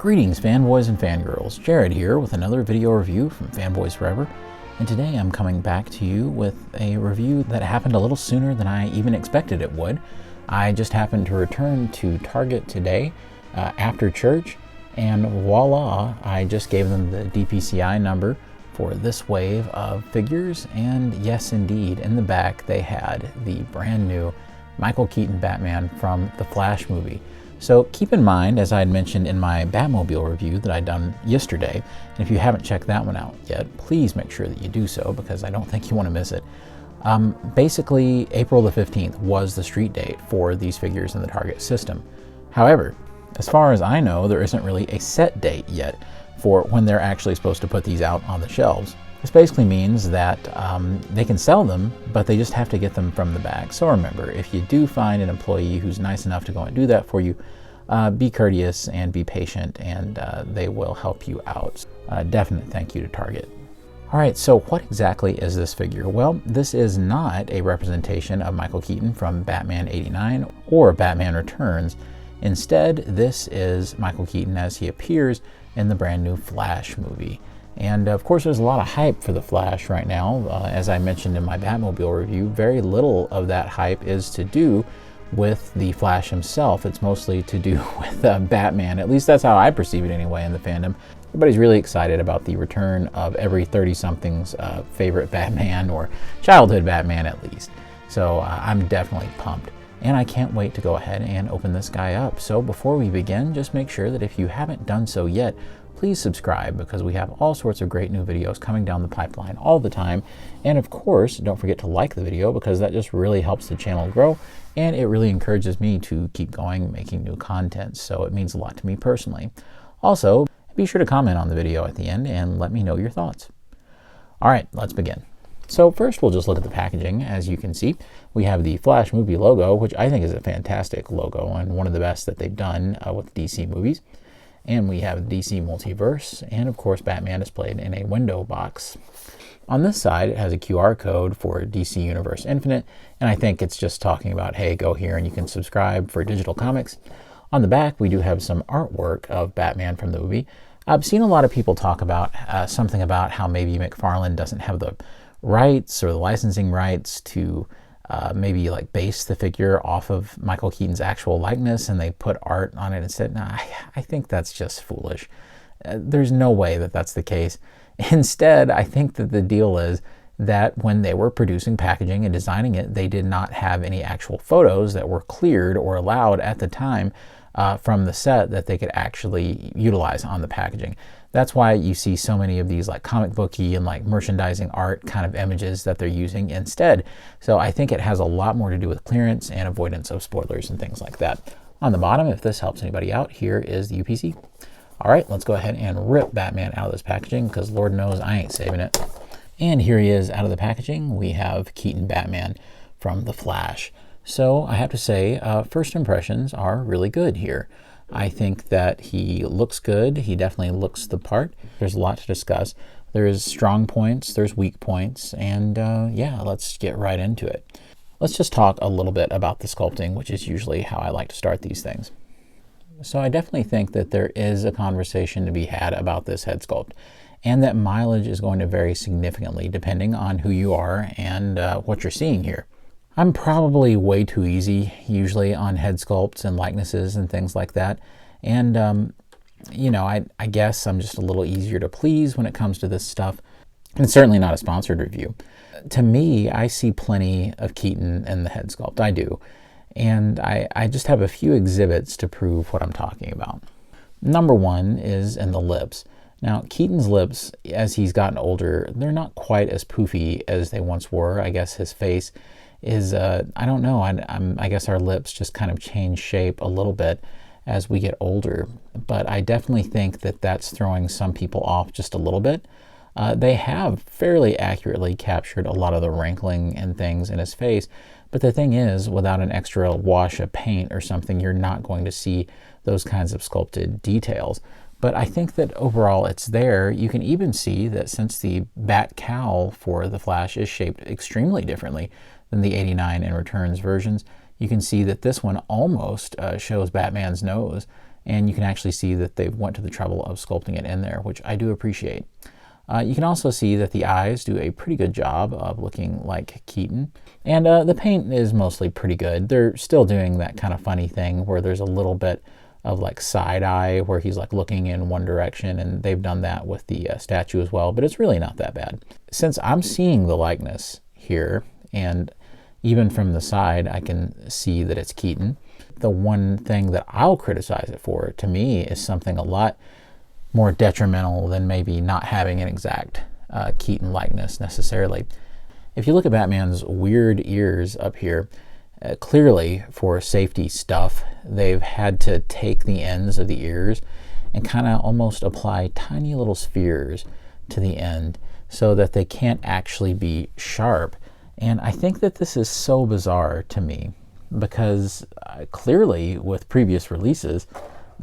Greetings fanboys and fangirls, Jared here with another video review from Fanboys Forever, and today I'm coming back to you with a review that happened a little sooner than I even expected it would. I just happened to return to Target today after church, and voila, I just gave them the DPCI number for this wave of figures, and yes indeed, in the back they had the brand new Michael Keaton Batman from the Flash movie. So keep in mind, as I had mentioned in my Batmobile review that I'd done yesterday, and if you haven't checked that one out yet, please make sure that you do so because I don't think you want to miss it. Basically, April the 15th was the street date for these figures in the Target system. However, as far as I know, there isn't really a set date yet for when they're actually supposed to put these out on the shelves. This basically means that they can sell them, but they just have to get them from the bag. So remember, if you do find an employee who's nice enough to go and do that for you, be courteous and be patient, and they will help you out. Definite thank you to Target. All right, so what exactly is this figure? Well, this is not a representation of Michael Keaton from Batman '89 or Batman Returns. Instead, this is Michael Keaton as he appears in the brand new Flash movie. And of course, there's a lot of hype for the Flash right now. As I mentioned in my Batmobile review, very little of that hype is to do with the Flash himself. It's mostly to do with Batman. At least that's how I perceive it anyway in the fandom. Everybody's really excited about the return of every 30-something's favorite Batman, or childhood Batman at least. So I'm definitely pumped. And I can't wait to go ahead and open this guy up. So before we begin, just make sure that if you haven't done so yet, please subscribe because we have all sorts of great new videos coming down the pipeline all the time. And of course, don't forget to like the video because that just really helps the channel grow and it really encourages me to keep going making new content. So it means a lot to me personally. Also, be sure to comment on the video at the end and let me know your thoughts. All right, let's begin. So first we'll just look at the packaging. As you can see, we have the Flash movie logo, which I think is a fantastic logo and one of the best that they've done with DC movies. And we have DC Multiverse, and of course Batman displayed in a window box. On this side, it has a QR code for DC Universe Infinite, and I think it's just talking about, hey, go here and you can subscribe for digital comics. On the back, we do have some artwork of Batman from the movie. I've seen a lot of people talk about something about how maybe McFarlane doesn't have the rights or the licensing rights to maybe like base the figure off of Michael Keaton's actual likeness and they put art on it instead. Nah, I think that's just foolish. There's no way that that's the case. Instead, I think that the deal is that when they were producing packaging and designing it, they did not have any actual photos that were cleared or allowed at the time from the set that they could actually utilize on the packaging. That's why you see so many of these like comic booky and like merchandising art kind of images that they're using instead. So I think it has a lot more to do with clearance and avoidance of spoilers and things like that. On the bottom, if this helps anybody out, here is the UPC. All right, let's go ahead and rip Batman out of this packaging because Lord knows I ain't saving it. And here he is out of the packaging. We have Keaton Batman from The Flash. So I have to say, first impressions are really good here. I think that he looks good. He definitely looks the part. There's a lot to discuss. There's strong points, there's weak points, and yeah, let's get right into it. Let's just talk a little bit about the sculpting, which is usually how I like to start these things. So I definitely think that there is a conversation to be had about this head sculpt, and that mileage is going to vary significantly depending on who you are and what you're seeing here. I'm probably way too easy usually on head sculpts and likenesses and things like that. And, you know, I guess I'm just a little easier to please when it comes to this stuff. And it's certainly not a sponsored review. To me, I see plenty of Keaton in the head sculpt. I do. And I just have a few exhibits to prove what I'm talking about. Number one is in the lips. Now, Keaton's lips, as he's gotten older, they're not quite as poofy as they once were. I guess his face is, I don't know, I guess our lips just kind of change shape a little bit as we get older. But I definitely think that that's throwing some people off just a little bit. They have fairly accurately captured a lot of the wrinkling and things in his face. But the thing is, without an extra wash of paint or something, you're not going to see those kinds of sculpted details. But I think that overall it's there. You can even see that since the bat cowl for the Flash is shaped extremely differently than the '89 and Returns versions, you can see that this one almost shows Batman's nose and you can actually see that they went to the trouble of sculpting it in there, which I do appreciate. You can also see that the eyes do a pretty good job of looking like Keaton, and the paint is mostly pretty good. They're still doing that kind of funny thing where there's a little bit of like side eye where he's like looking in one direction, and they've done that with the statue as well, but it's really not that bad. Since I'm seeing the likeness here, and even from the side I can see that it's Keaton, the one thing that I'll criticize it for, to me, is something a lot more detrimental than maybe not having an exact Keaton likeness necessarily. If you look at Batman's weird ears up here, clearly for safety stuff, they've had to take the ends of the ears and kind of almost apply tiny little spheres to the end so that they can't actually be sharp. And I think that this is so bizarre to me because clearly with previous releases,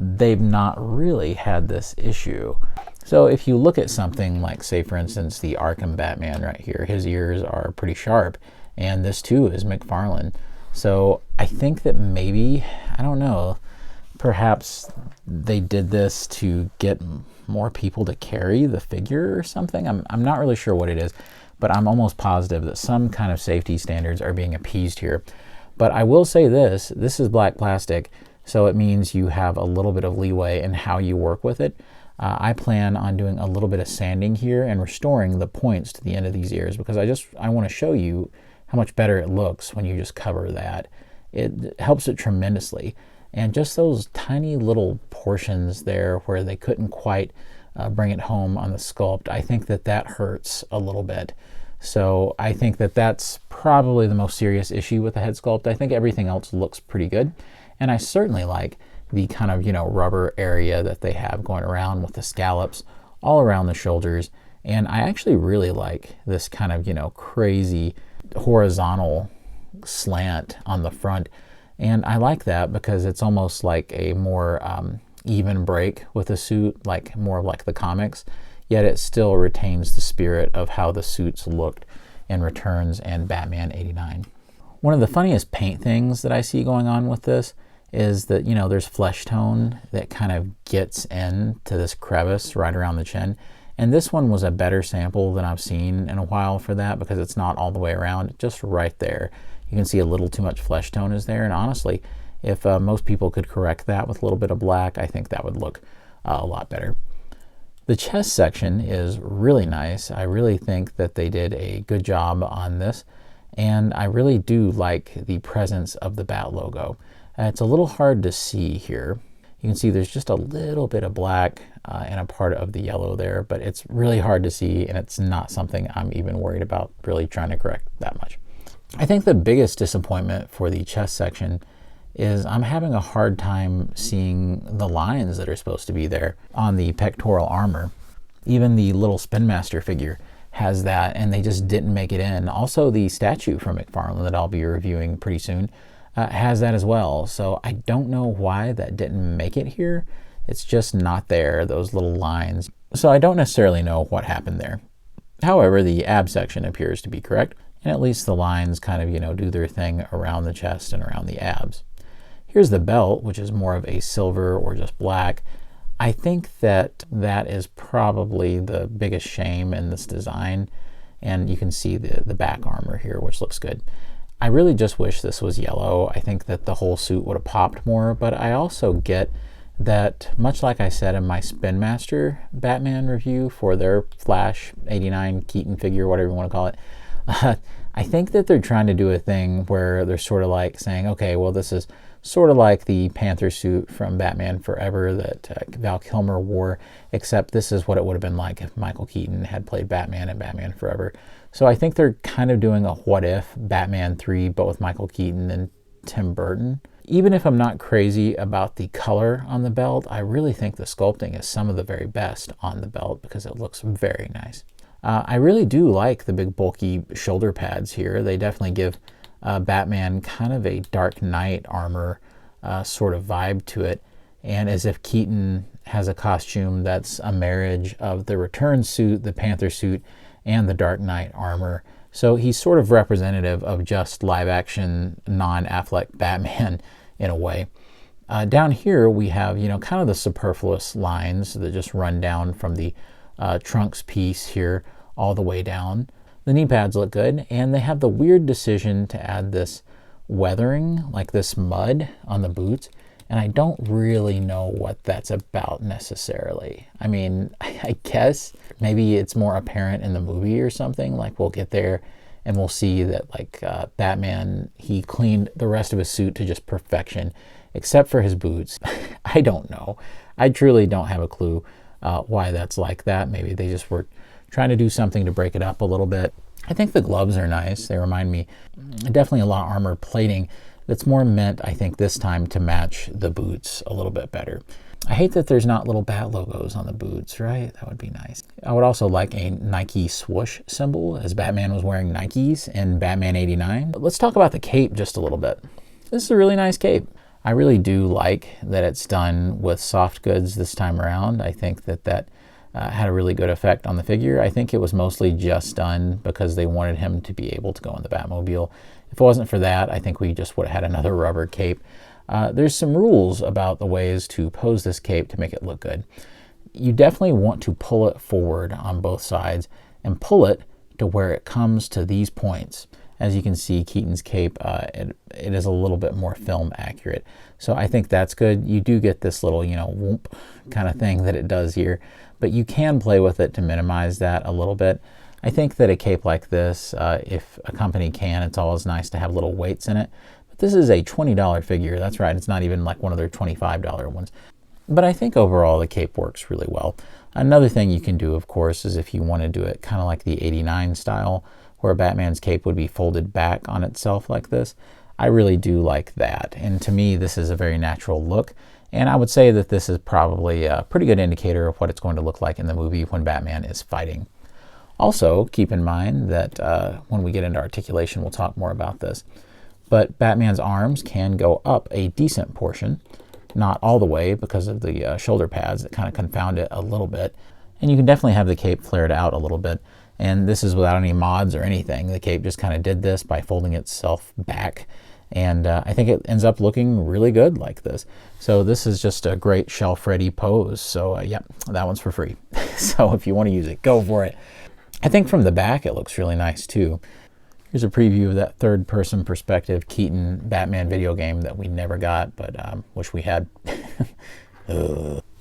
they've not really had this issue. So if you look at something like, say for instance, the Arkham Batman right here, his ears are pretty sharp, and this too is McFarlane. So I think that maybe, I don't know, perhaps they did this to get more people to carry the figure or something. I'm not really sure what it is, but I'm almost positive that some kind of safety standards are being appeased here. But I will say this is black plastic, so it means you have a little bit of leeway in how you work with it. I plan on doing a little bit of sanding here and restoring the points to the end of these ears because I want to show you how much better it looks when you just cover that. It helps it tremendously. And just those tiny little portions there where they couldn't quite bring it home on the sculpt, I think that that hurts a little bit. So I think that that's probably the most serious issue with the head sculpt. I think everything else looks pretty good. And I certainly like the kind of, rubber area that they have going around with the scallops all around the shoulders. And I actually really like this kind of, crazy horizontal slant on the front. And I like that because it's almost like a more even break with the suit, like more like the comics, yet it still retains the spirit of how the suits looked in Returns and Batman 89. One of the funniest paint things that I see going on with this is that, there's flesh tone that kind of gets into this crevice right around the chin. And this one was a better sample than I've seen in a while for that because it's not all the way around, just right there. You can see a little too much flesh tone is there. And honestly, if most people could correct that with a little bit of black, I think that would look a lot better. The chest section is really nice. I really think that they did a good job on this. And I really do like the presence of the Bat logo. It's a little hard to see here. You can see there's just a little bit of black and a part of the yellow there, but it's really hard to see, and it's not something I'm even worried about really trying to correct that much. I think the biggest disappointment for the chest section is I'm having a hard time seeing the lines that are supposed to be there on the pectoral armor. Even the little Spin Master figure has that, and they just didn't make it in. Also, the statue from McFarlane that I'll be reviewing pretty soon has that as well. So I don't know why that didn't make it here. It's just not there, those little lines. So I don't necessarily know what happened there. However, the ab section appears to be correct, and at least the lines kind of, do their thing around the chest and around the abs. Here's the belt, which is more of a silver or just black. I think that that is probably the biggest shame in this design. And you can see the back armor here, which looks good. I really just wish this was yellow. I think that the whole suit would have popped more, but I also get that, much like I said in my Spin Master Batman review for their Flash 89 Keaton figure, whatever you want to call it, I think that they're trying to do a thing where they're sort of like saying, okay, well, this is sort of like the Panther suit from Batman Forever that Val Kilmer wore, except this is what it would have been like if Michael Keaton had played Batman in Batman Forever. So I think they're kind of doing a what if Batman 3, but with Michael Keaton and Tim Burton. Even if I'm not crazy about the color on the belt, I really think the sculpting is some of the very best on the belt because it looks very nice. I really do like the big bulky shoulder pads here. They definitely give Batman kind of a Dark Knight armor sort of vibe to it, and as if Keaton has a costume that's a marriage of the Return suit, the Panther suit, and the Dark Knight armor. So he's sort of representative of just live action non-Affleck Batman in a way. Down here we have, kind of the superfluous lines that just run down from the trunks piece here all the way down. The knee pads look good, and they have the weird decision to add this weathering, like this mud on the boots, and I don't really know what that's about necessarily. I mean, I guess maybe it's more apparent in the movie or something, like we'll get there and we'll see that like Batman, he cleaned the rest of his suit to just perfection, except for his boots. I don't know. I truly don't have a clue why that's like that. Maybe they just were trying to do something to break it up a little bit. I think the gloves are nice. They remind me definitely a lot of armor plating that's more meant, I think, this time to match the boots a little bit better. I hate that there's not little bat logos on the boots, right? That would be nice. I would also like a Nike swoosh symbol, as Batman was wearing Nikes in Batman 89. But let's talk about the cape just a little bit. This is a really nice cape. I really do like that it's done with soft goods this time around. I think that had a really good effect on the figure. I think it was mostly just done because they wanted him to be able to go in the Batmobile. If it wasn't for that, I think we just would have had another rubber cape. There's some rules about the ways to pose this cape to make it look good. You definitely want to pull it forward on both sides and pull it to where it comes to these points. As you can see, Keaton's cape, it is a little bit more film accurate. So I think that's good. You do get this little, whoop kind of thing that it does here, but you can play with it to minimize that a little bit. I think that a cape like this, if a company can, it's always nice to have little weights in it. But this is a $20 figure. That's right. It's not even like one of their $25 ones. But I think overall the cape works really well. Another thing you can do, of course, is if you want to do it kind of like the 89 style, where Batman's cape would be folded back on itself like this. I really do like that. And to me, this is a very natural look. And I would say that this is probably a pretty good indicator of what it's going to look like in the movie when Batman is fighting. Also, keep in mind that when we get into articulation, we'll talk more about this. But Batman's arms can go up a decent portion, not all the way because of the shoulder pads that kind of confound it a little bit. And you can definitely have the cape flared out a little bit. And this is without any mods or anything. The cape just kind of did this by folding itself back. And I think it ends up looking really good like this. So this is just a great shelf-ready pose. So yeah, that one's for free. So if you want to use it, go for it. I think from the back it looks really nice too. Here's a preview of that third-person perspective Keaton Batman video game that we never got, but wish we had.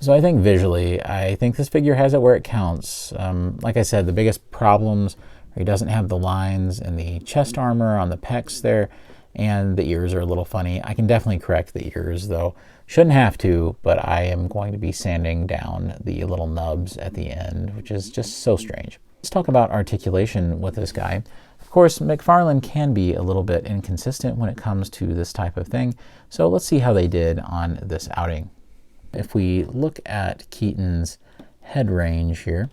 So I think visually, I think this figure has it where it counts. Like I said, the biggest problems are he doesn't have the lines in the chest armor on the pecs there, and the ears are a little funny. I can definitely correct the ears though. Shouldn't have to, but I am going to be sanding down the little nubs at the end, which is just so strange. Let's talk about articulation with this guy. Of course, McFarlane can be a little bit inconsistent when it comes to this type of thing, so let's see how they did on this outing. If we look at Keaton's head range here,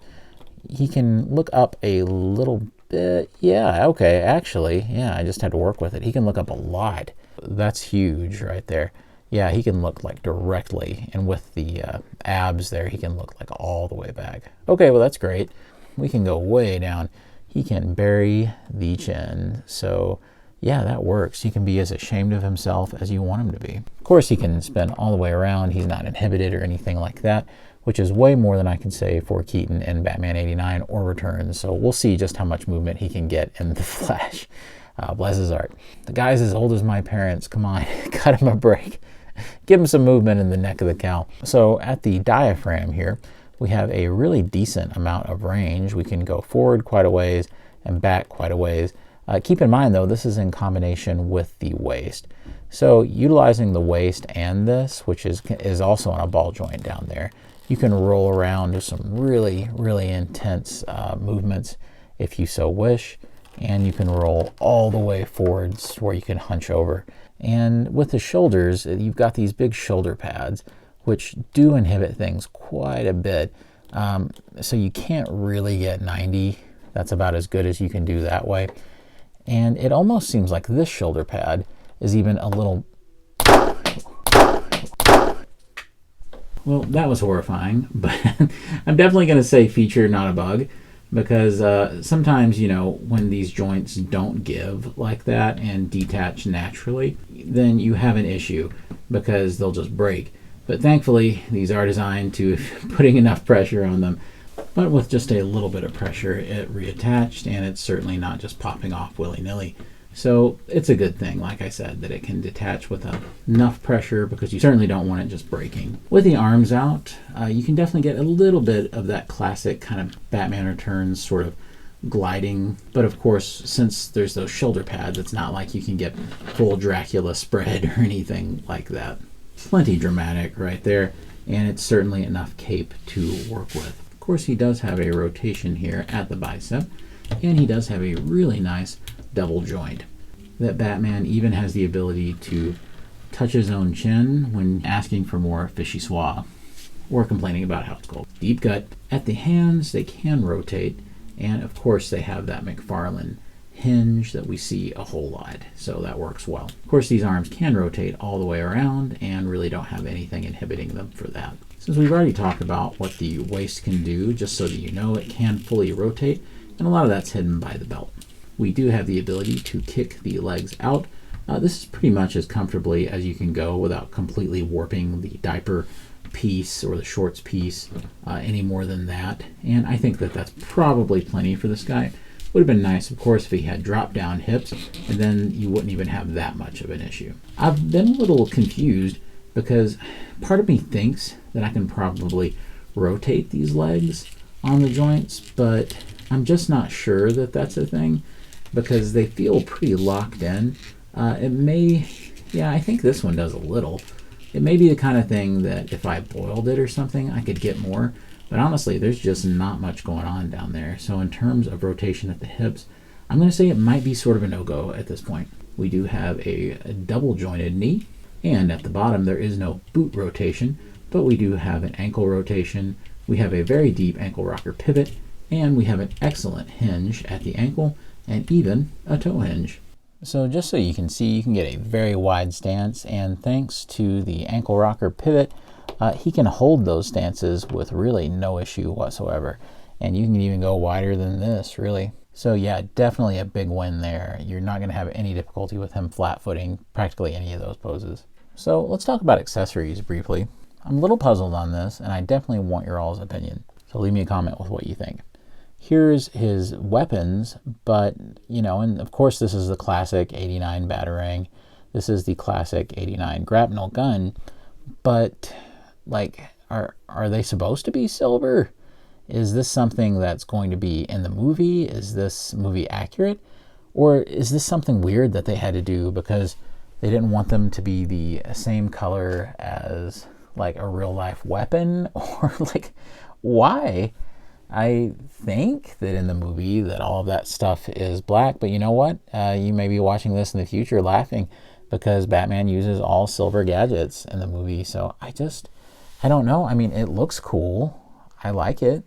he can look up a little bit. Yeah, okay, actually, yeah, I just had to work with it. He can look up a lot. That's huge right there. Yeah, he can look like directly, and with the abs there, he can look like all the way back. Okay, well, that's great. We can go way down. He can bury the chin, so yeah, that works. He can be as ashamed of himself as you want him to be. Of course, he can spin all the way around. He's not inhibited or anything like that, which is way more than I can say for Keaton in Batman 89 or Returns. So we'll see just how much movement he can get in the Flash. Bless his heart. The guy's as old as my parents. Come on, cut him a break. Give him some movement in the neck of the cowl. So at the diaphragm here, we have a really decent amount of range. We can go forward quite a ways and back quite a ways. Keep in mind, though, this is in combination with the waist. So utilizing the waist and this, which is also on a ball joint down there, you can roll around to some really, really intense movements if you so wish. And you can roll all the way forwards where you can hunch over. And with the shoulders, you've got these big shoulder pads, which do inhibit things quite a bit. So you can't really get 90. That's about as good as you can do that way. And it almost seems like this shoulder pad is even a little... Well, that was horrifying, but I'm definitely going to say feature, not a bug, because sometimes, you know, when these joints don't give like that and detach naturally, then you have an issue. because they'll just break. But thankfully, these are designed to putting enough pressure on them. But with just a little bit of pressure, it reattached, and it's certainly not just popping off willy-nilly. So it's a good thing, like I said, that it can detach with enough pressure, because you certainly don't want it just breaking. With the arms out, you can definitely get a little bit of that classic kind of Batman Returns sort of gliding. But of course, since there's those shoulder pads, it's not like you can get full Dracula spread or anything like that. Plenty dramatic right there, and it's certainly enough cape to work with. Of course, he does have a rotation here at the bicep, and he does have a really nice double joint. That Batman even has the ability to touch his own chin when asking for more fishy swab or complaining about how it's cold. Deep gut. At the hands, they can rotate, and of course they have that McFarlane hinge that we see a whole lot, so that works well. Of course, these arms can rotate all the way around and really don't have anything inhibiting them for that. Since we've already talked about what the waist can do, just so that you know, it can fully rotate, and a lot of that's hidden by the belt. We do have the ability to kick the legs out. This is pretty much as comfortably as you can go without completely warping the diaper piece or the shorts piece any more than that. And I think that that's probably plenty for this guy. Would have been nice, of course, if he had drop down hips, and then you wouldn't even have that much of an issue. I've been a little confused because part of me thinks that I can probably rotate these legs on the joints, but I'm just not sure that that's a thing, because they feel pretty locked in. It may, yeah, I think this one does a little. It may be the kind of thing that if I boiled it or something, I could get more. But honestly, there's just not much going on down there. So in terms of rotation at the hips, I'm going to say it might be sort of a no-go at this point. We do have a double jointed knee, and at the bottom there is no boot rotation, but we do have an ankle rotation. We have a very deep ankle rocker pivot, and we have an excellent hinge at the ankle, and even a toe hinge. So just so you can see, you can get a very wide stance, and thanks to the ankle rocker pivot, he can hold those stances with really no issue whatsoever. And you can even go wider than this, really. So yeah, definitely a big win there. You're not going to have any difficulty with him flat-footing practically any of those poses. So let's talk about accessories briefly. I'm a little puzzled on this, and I definitely want your all's opinion. So leave me a comment with what you think. Here's his weapons, but, you know, and of course this is the classic 89 Batarang. This is the classic 89 grapnel gun, but, like, are they supposed to be silver? Is this something that's going to be in the movie? Is this movie accurate? Or is this something weird that they had to do because they didn't want them to be the same color as, like, a real-life weapon? Or, like, why? I think that in the movie that all of that stuff is black, but you know what? You may be watching this in the future laughing because Batman uses all silver gadgets in the movie. So I don't know. I mean, it looks cool. I like it.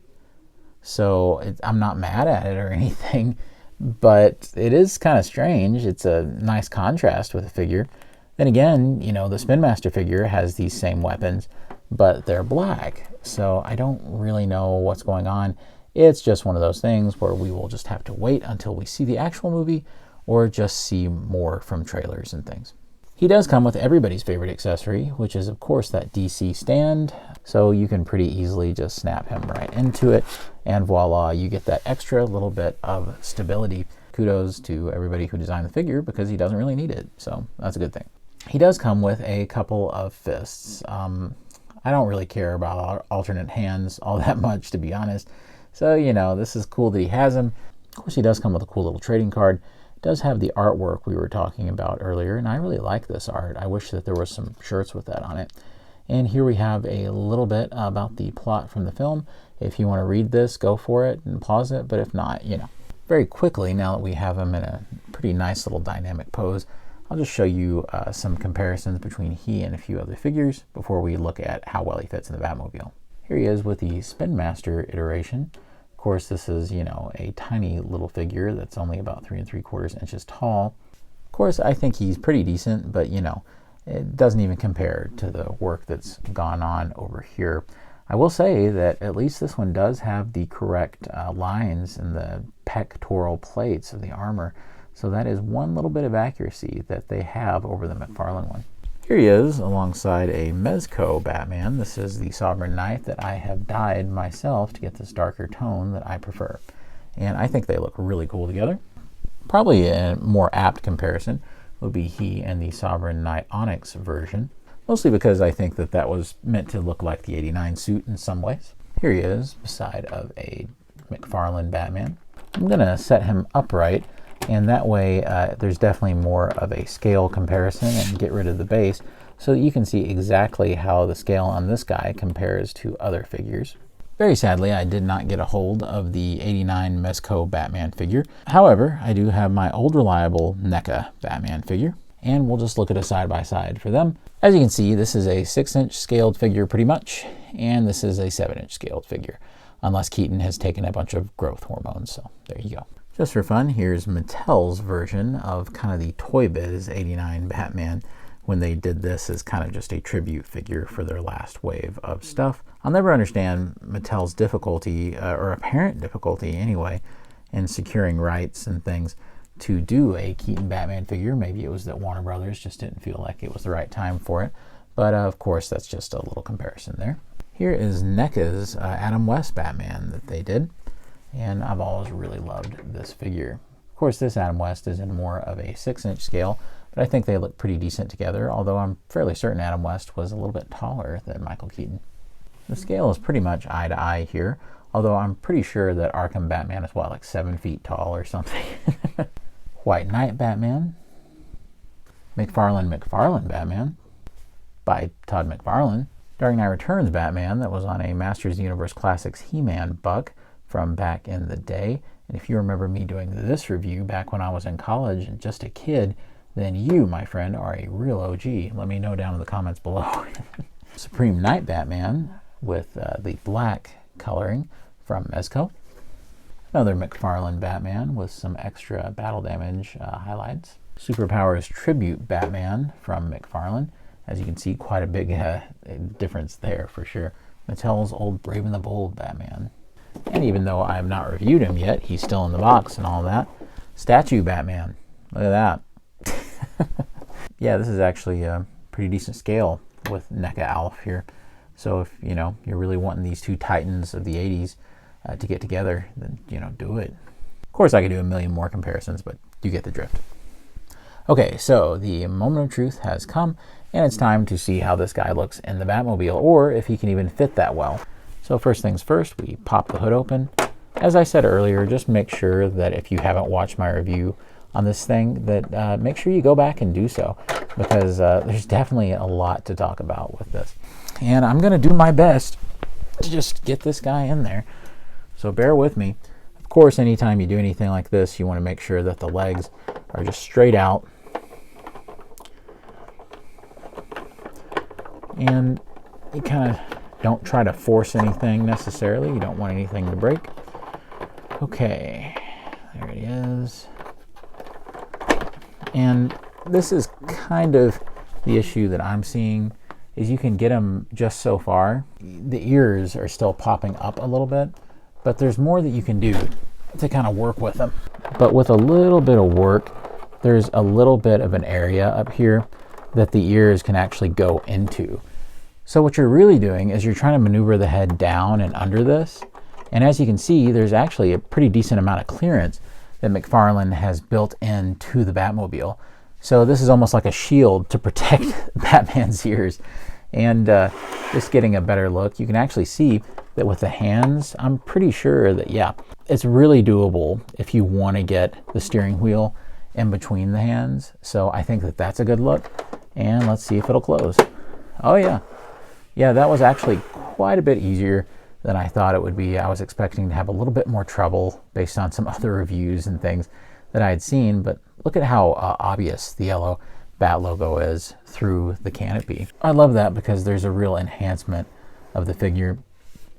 So I'm not mad at it or anything, but it is kind of strange. It's a nice contrast with the figure. Then again, you know, the Spin Master figure has these same weapons, but they're black. So I don't really know what's going on. It's just one of those things where we will just have to wait until we see the actual movie or just see more from trailers and things. He does come with everybody's favorite accessory, which is of course that DC stand. So you can pretty easily just snap him right into it, and voila, you get that extra little bit of stability. Kudos to everybody who designed the figure because he doesn't really need it. So that's a good thing. He does come with a couple of fists. I don't really care about alternate hands all that much, to be honest. So, you know, this is cool that he has them. Of course, he does come with a cool little trading card. It does have the artwork we were talking about earlier, and I really like this art. I wish that there was some shirts with that on it. And here we have a little bit about the plot from the film. If you want to read this, go for it and pause it. But if not, you know. Very quickly, now that we have him in a pretty nice little dynamic pose, I'll just show you some comparisons between he and a few other figures before we look at how well he fits in the Batmobile. Here he is with the Spin Master iteration. Of course, this is, you know, a tiny little figure that's only about 3 3/4 inches tall. Of course, I think he's pretty decent, but, you know, it doesn't even compare to the work that's gone on over here. I will say that at least this one does have the correct lines in the pectoral plates of the armor. So that is one little bit of accuracy that they have over the McFarlane one. Here he is alongside a Mezco Batman. This is the Sovereign Knight that I have dyed myself to get this darker tone that I prefer. And I think they look really cool together. Probably a more apt comparison would be he and the Sovereign Knight Onyx version, mostly because I think that that was meant to look like the '89 suit in some ways. Here he is beside of a McFarlane Batman. I'm going to set him upright, and that way there's definitely more of a scale comparison, and get rid of the base so that you can see exactly how the scale on this guy compares to other figures. Very sadly, I did not get a hold of the '89 Mezco Batman figure. However, I do have my old reliable NECA Batman figure, and we'll just look at a side-by-side for them. As you can see, this is a 6-inch scaled figure pretty much, and this is a 7-inch scaled figure, unless Keaton has taken a bunch of growth hormones, so there you go. Just for fun, here's Mattel's version of kind of the Toy Biz '89 Batman, when they did this as kind of just a tribute figure for their last wave of stuff. I'll never understand Mattel's difficulty, or apparent difficulty anyway, in securing rights and things to do a Keaton Batman figure. Maybe it was that Warner Brothers just didn't feel like it was the right time for it. But of course, that's just a little comparison there. Here is NECA's Adam West Batman that they did. And I've always really loved this figure. Of course, this Adam West is in more of a 6-inch scale, but I think they look pretty decent together, although I'm fairly certain Adam West was a little bit taller than Michael Keaton. The scale is pretty much eye to eye here, although I'm pretty sure that Arkham Batman is, what, like 7 feet tall or something. White Knight Batman. McFarlane Batman by Todd McFarlane. Dark Knight Returns Batman that was on a Masters of the Universe Classics He-Man buck from back in the day. And if you remember me doing this review back when I was in college and just a kid, then you, my friend, are a real OG. Let me know down in the comments below. Supreme Knight Batman with the black coloring from Mezco. Another McFarlane Batman with some extra battle damage highlights. Superpowers Tribute Batman from McFarlane. As you can see, quite a big difference there for sure. Mattel's old Brave and the Bold Batman. And even though I have not reviewed him yet, he's still in the box and all that. Statue Batman. Look at that. Yeah, this is actually a pretty decent scale with NECA Alf here. So if, you know, you're really wanting these two titans of the 80s to get together, then, you know, do it. Of course, I could do a million more comparisons, but you get the drift. Okay, so the moment of truth has come, and it's time to see how this guy looks in the Batmobile, or if he can even fit that well. So first things first, we pop the hood open. As I said earlier, just make sure that if you haven't watched my review on this thing, that make sure you go back and do so, because there's definitely a lot to talk about with this. And I'm going to do my best to just get this guy in there, so bear with me. Of course, anytime you do anything like this, you want to make sure that the legs are just straight out. And you kind of don't try to force anything necessarily. You don't want anything to break. Okay, there it is. And this is kind of the issue that I'm seeing, is you can get them just so far. The ears are still popping up a little bit, but there's more that you can do to kind of work with them. But with a little bit of work, there's a little bit of an area up here that the ears can actually go into. So what you're really doing is you're trying to maneuver the head down and under this. And as you can see, there's actually a pretty decent amount of clearance that McFarlane has built into the Batmobile. So this is almost like a shield to protect Batman's ears. And just getting a better look, you can actually see that with the hands, I'm pretty sure that, yeah, it's really doable if you want to get the steering wheel in between the hands. So I think that that's a good look. And let's see if it'll close. Oh yeah. Yeah, that was actually quite a bit easier than I thought it would be. I was expecting to have a little bit more trouble based on some other reviews and things that I had seen, but look at how obvious the yellow Bat logo is through the canopy. I love that because there's a real enhancement of the figure.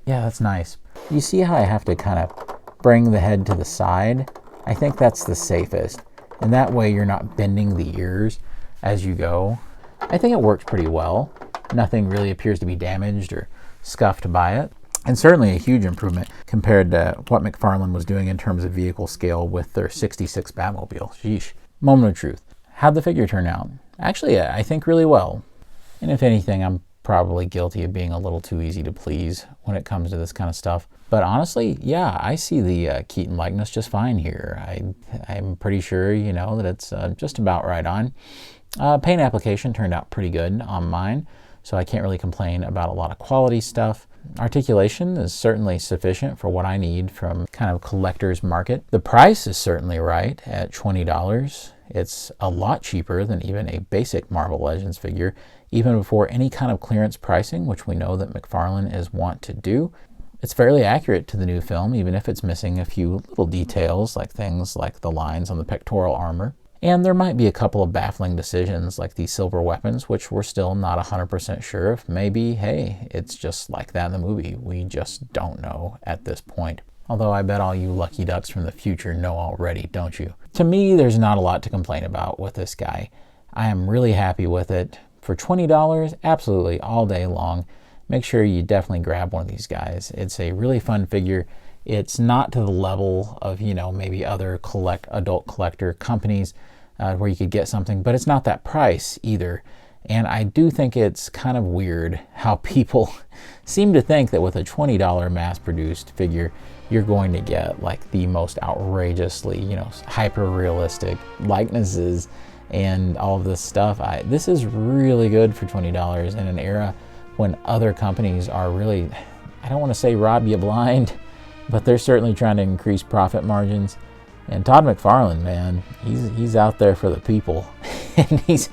Yeah, that's nice. You see how I have to kind of bring the head to the side? I think that's the safest, and that way you're not bending the ears as you go. I think it works pretty well. Nothing really appears to be damaged or scuffed by it. And certainly a huge improvement compared to what McFarlane was doing in terms of vehicle scale with their 66 Batmobile. Sheesh. Moment of truth. How'd the figure turn out? Actually, I think really well. And if anything, I'm probably guilty of being a little too easy to please when it comes to this kind of stuff. But honestly, yeah, I see the Keaton likeness just fine here. I'm pretty sure, you know, that it's just about right on. Paint application turned out pretty good on mine, so I can't really complain about a lot of quality stuff. Articulation is certainly sufficient for what I need from kind of collector's market. The price is certainly right at $20. It's a lot cheaper than even a basic Marvel Legends figure, even before any kind of clearance pricing, which we know that McFarlane is wont to do. It's fairly accurate to the new film, even if it's missing a few little details, like things like the lines on the pectoral armor. And there might be a couple of baffling decisions, like the silver weapons, which we're still not 100% sure if. Maybe, hey, it's just like that in the movie. We just don't know at this point. Although I bet all you lucky ducks from the future know already, don't you? To me, there's not a lot to complain about with this guy. I am really happy with it. For $20, absolutely all day long. Make sure you definitely grab one of these guys. It's a really fun figure. It's not to the level of, you know, maybe other adult collector companies where you could get something, but it's not that price either. And I do think it's kind of weird how people seem to think that with a $20 mass-produced figure, you're going to get like the most outrageously, you know, hyper-realistic likenesses and all of this stuff. This is really good for $20 in an era when other companies are really, I don't want to say rob you blind, but they're certainly trying to increase profit margins. And Todd McFarlane, man, he's out there for the people. And he's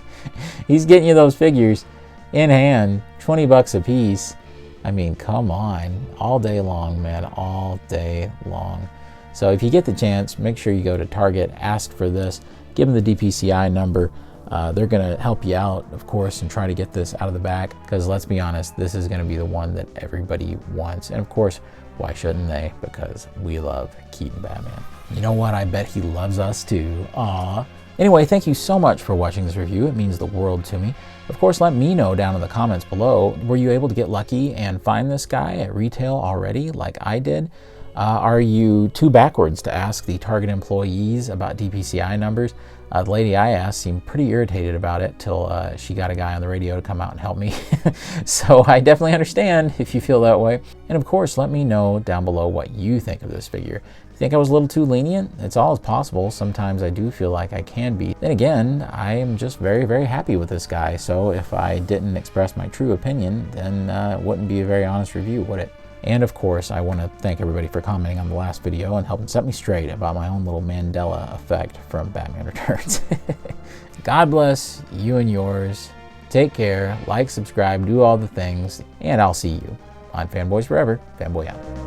getting you those figures in hand, 20 bucks a piece. I mean, come on, all day long, man, all day long. So if you get the chance, make sure you go to Target, ask for this, give them the DPCI number. They're going to help you out, of course, and try to get this out of the back, because let's be honest, this is going to be the one that everybody wants. And of course, why shouldn't they? Because we love Keaton Batman. You know what? I bet he loves us too. Aww. Anyway, thank you so much for watching this review. It means the world to me. Of course, let me know down in the comments below, were you able to get lucky and find this guy at retail already like I did? Are you too backwards to ask the Target employees about DPCI numbers? The lady I asked seemed pretty irritated about it till she got a guy on the radio to come out and help me. So I definitely understand if you feel that way. And of course, let me know down below what you think of this figure. You think I was a little too lenient? It's always possible. Sometimes I do feel like I can be. Then again, I am just very, very happy with this guy. So if I didn't express my true opinion, then it wouldn't be a very honest review, would it? And of course, I want to thank everybody for commenting on the last video and helping set me straight about my own little Mandela effect from Batman Returns. God bless you and yours. Take care, like, subscribe, do all the things, and I'll see you on Fanboys Forever. Fanboy out.